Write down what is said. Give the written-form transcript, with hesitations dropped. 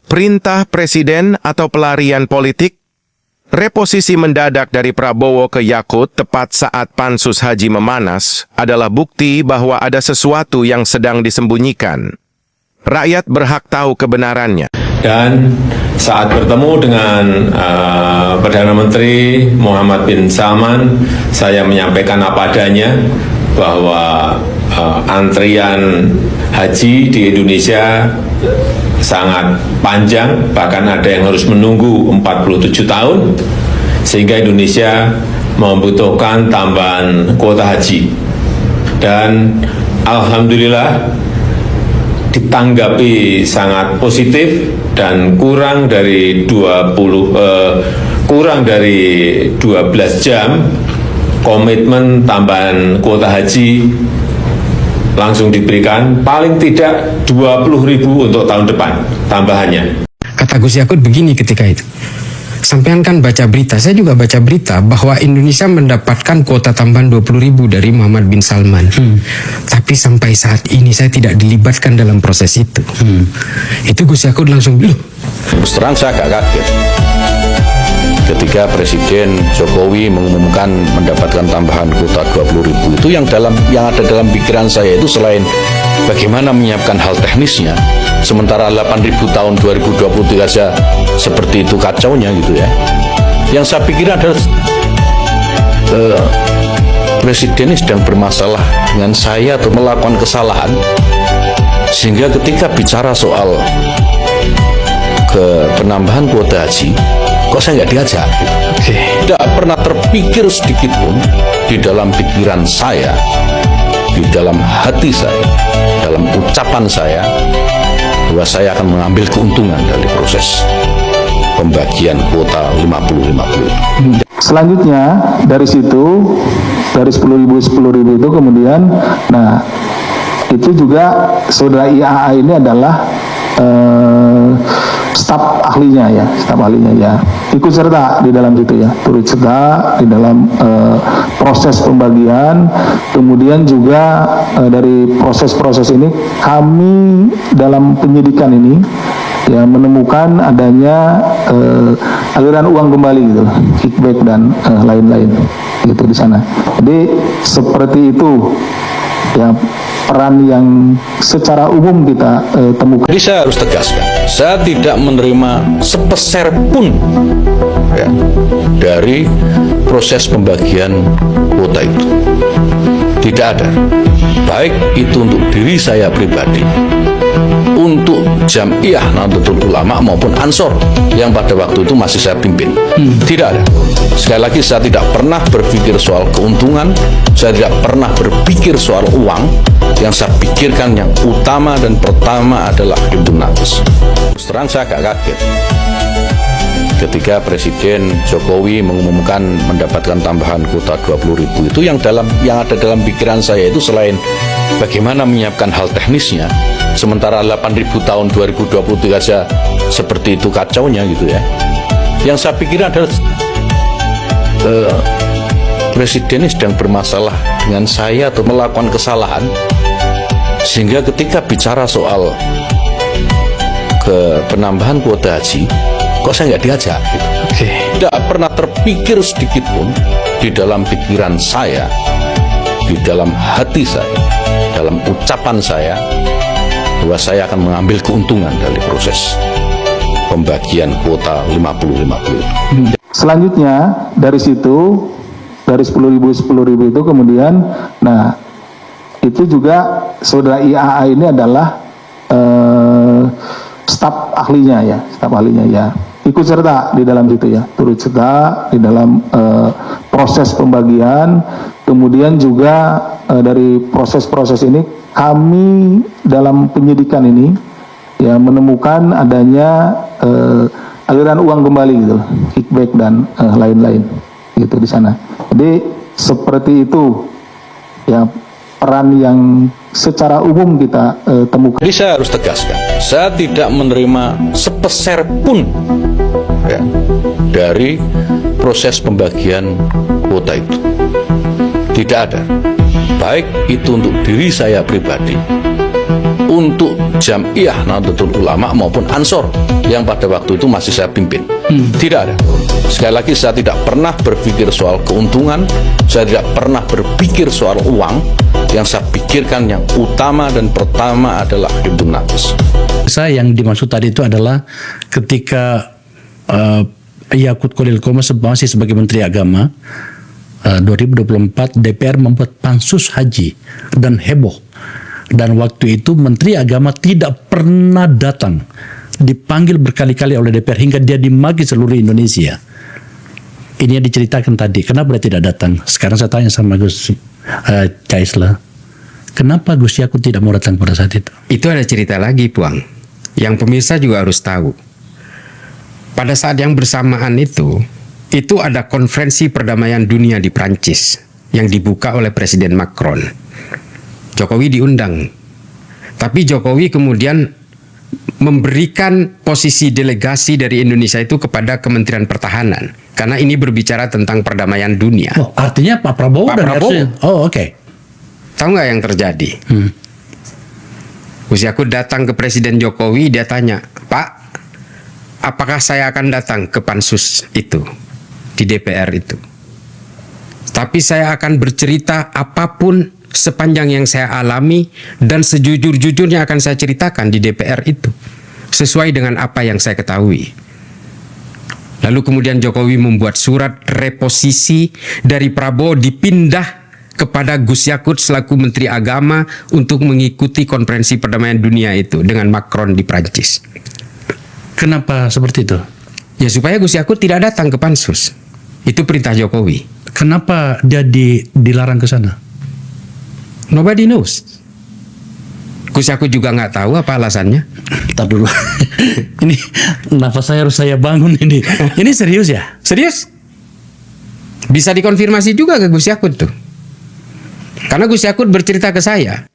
Perintah Presiden atau pelarian politik? Reposisi mendadak dari Prabowo ke Yakut tepat saat pansus haji memanas adalah bukti bahwa ada sesuatu yang sedang disembunyikan. Rakyat berhak tahu kebenarannya. Dan saat bertemu dengan Perdana Menteri Mohammed bin Salman, saya menyampaikan apa adanya bahwa antrian haji di Indonesia sangat panjang, bahkan ada yang harus menunggu 47 tahun, sehingga Indonesia membutuhkan tambahan kuota haji. Dan alhamdulillah ditanggapi sangat positif dan kurang dari 12 jam komitmen tambahan kuota haji langsung diberikan, paling tidak 20.000 untuk tahun depan tambahannya. Kata Gus Yakut begini ketika itu, sampean kan baca berita, saya juga baca berita bahwa Indonesia mendapatkan kuota tambahan 20.000 dari Mohammed bin Salman. Tapi sampai saat ini saya tidak dilibatkan dalam proses itu. Itu Gus Yakut langsung bilang. Terus terang saya agak kaget ketika Presiden Jokowi mengumumkan mendapatkan tambahan kuota 20.000 itu yang ada dalam pikiran saya itu selain bagaimana menyiapkan hal teknisnya, sementara 8.000 tahun 2023 saja seperti itu kacaunya gitu ya. Yang saya pikir adalah Presiden ini sedang bermasalah dengan saya atau melakukan kesalahan, sehingga ketika bicara soal penambahan kuota haji, kok saya nggak diajak gitu. Tidak pernah terpikir sedikit pun di dalam pikiran saya, di dalam hati saya, dalam ucapan saya, bahwa saya akan mengambil keuntungan dari proses pembagian kuota 50-50. Selanjutnya dari situ, dari 10.000 itu kemudian, nah itu juga saudara IAA ini adalah staf ahlinya ya, ikut serta di dalam situ ya, turut serta di dalam proses pembagian. Kemudian juga dari proses-proses ini kami dalam penyidikan ini ya menemukan adanya aliran uang kembali gitu, kickback dan lain-lain gitu di sana. Jadi seperti itu ya peran yang secara umum kita temukan. Jadi saya harus tegaskan, saya tidak menerima sepeser pun ya, dari proses pembagian kuota itu. Tidak ada, baik itu untuk diri saya pribadi, untuk Jamiah Nahdlatul Ulama maupun Ansor yang pada waktu itu masih saya pimpin. Tidak ada. Sekali lagi, saya tidak pernah berpikir soal keuntungan, saya tidak pernah berpikir soal uang. Yang saya pikirkan yang utama dan pertama adalah Hibdun Nafis. Terus terang saya agak kaget ketika Presiden Jokowi mengumumkan mendapatkan tambahan kuota 20.000 itu yang ada dalam pikiran saya itu selain bagaimana menyiapkan hal teknisnya, sementara 8.000 tahun 2023 saja seperti itu kacaunya gitu ya. Yang saya pikir adalah Presiden ini sedang bermasalah dengan saya atau melakukan kesalahan, sehingga ketika bicara soal penambahan kuota haji, kok saya nggak diajak gitu. Tidak pernah terpikir sedikit pun di dalam pikiran saya, di dalam hati saya, dalam ucapan saya, bahwa saya akan mengambil keuntungan dari proses pembagian kuota 50-50. Selanjutnya dari situ, dari 10.000 itu kemudian, nah itu juga saudara IAA ini adalah staf ahlinya ya, ikut serta di dalam situ ya, turut serta di dalam proses pembagian. Kemudian juga dari proses-proses ini kami dalam penyidikan ini ya menemukan adanya aliran uang kembali gitu, kickback dan lain-lain gitu di sana. Jadi seperti itu ya peran yang secara umum kita temukan. Jadi saya harus tegaskan, saya tidak menerima sepeser pun ya, dari proses pembagian kuota itu. Tidak ada, baik itu untuk diri saya pribadi, untuk Jam'iyah Nahdlatul Ulama maupun Ansor yang pada waktu itu masih saya pimpin. Tidak ada. Sekali lagi, saya tidak pernah berpikir soal keuntungan, saya tidak pernah berpikir soal uang. Yang saya pikirkan yang utama dan pertama adalah hibdun nafs. Saya yang dimaksud tadi itu adalah ketika Yakut Khalil Qomas masih sebagai Menteri Agama, 2024 DPR membuat pansus haji dan heboh. Dan waktu itu Menteri Agama tidak pernah datang, dipanggil berkali-kali oleh DPR hingga dia dimaki seluruh Indonesia. Ini yang diceritakan tadi, kenapa dia tidak datang? Sekarang saya tanya sama Gus Caisla, kenapa Gus Yakut tidak mau datang pada saat itu? Itu ada cerita lagi, Puang, yang pemirsa juga harus tahu. Pada saat yang bersamaan itu ada konferensi perdamaian dunia di Prancis yang dibuka oleh Presiden Macron. Jokowi diundang, tapi Jokowi kemudian memberikan posisi delegasi dari Indonesia itu kepada Kementerian Pertahanan, karena ini berbicara tentang perdamaian dunia. Oh, artinya Pak Prabowo Pak dan Prabowo. RC. Oh, oke. Tahu nggak yang terjadi? Gus Yakut datang ke Presiden Jokowi, dia tanya, Pak, apakah saya akan datang ke pansus itu, di DPR itu? Tapi saya akan bercerita apapun sepanjang yang saya alami dan sejujur-jujurnya akan saya ceritakan di DPR itu, sesuai dengan apa yang saya ketahui. Lalu kemudian Jokowi membuat surat reposisi dari Prabowo dipindah kepada Gus Yakut selaku Menteri Agama untuk mengikuti konferensi perdamaian dunia itu dengan Macron di Prancis. Kenapa seperti itu? Ya supaya Gus Yakut tidak datang ke pansus. Itu perintah Jokowi. Kenapa dia dilarang ke sana? Nobody knows. Gus Yakut juga nggak tahu apa alasannya. Tar dulu. Ini nafas saya harus saya bangun ini. Ini serius ya? Serius? Bisa dikonfirmasi juga ke Gus Yakut tuh. Karena Gus Yakut bercerita ke saya.